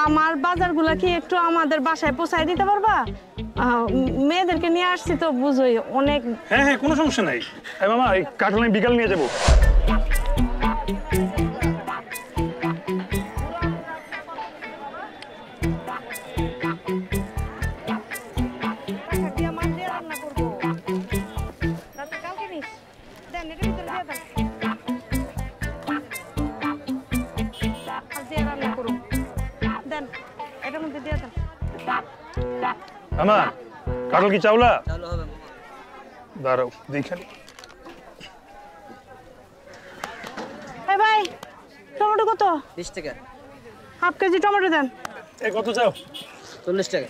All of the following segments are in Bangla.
আমার বাজারগুলা কি একটু আমাদের বাসায় পৌঁছায় দিতে পারবা? মেয়েদেরকে নিয়ে আসছি তো বুঝোই অনেক। হ্যাঁ হ্যাঁ, কোনো সমস্যা নাই। মামা এই কাঠল আমি বিকাল নিয়ে যাবো। মামা কাঠল কি চাউলা? দাঁড়াও দেখেন। ভাই টমেটো কত? 20 টাকা। হাফ কেজি টমেটো দেন। কত চাও? 40 টাকা।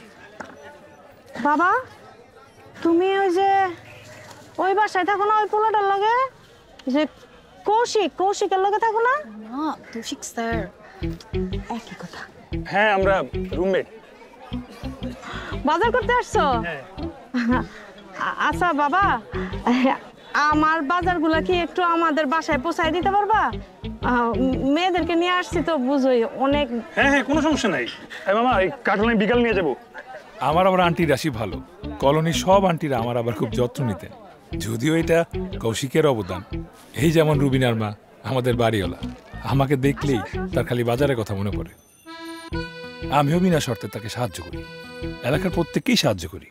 বাবা তুমি ওই বাসায় থাকো না, ওই পোলাটার লগে, যে কৌশিকের লগে থাকো না? না কৌশিক স্যার একই কথা। হ্যাঁ আমরা রুমমেট। বাজার করতে আসছো? আচ্ছা বাবা, আমার বাজারগুলা কি একটু আমাদের বাসায় পৌঁছায় দিতে পারবা? মেয়েদেরকে নিয়ে আসছি তো বুঝোই অনেক। হ্যাঁ হ্যাঁ, কোনো সমস্যা নাই। মামা এই কাঠল আমি বিকাল নিয়ে যাবো। আমার আবার আন্টির রাশি ভালো, কলোনির সব আন্টিরা আমার আবার খুব যত্ন নিতেন। যদিও এটা কৌশিকের অবদান। এই যেমন রুবিনার মা, আমাদের বাড়িওয়ালা, আমাকে দেখলেই তার খালি বাজারের কথা মনে পড়ে। আমিও বিনা শর্তে তাকে সাহায্য করি, এলাকার প্রত্যেককেই সাহায্য করি।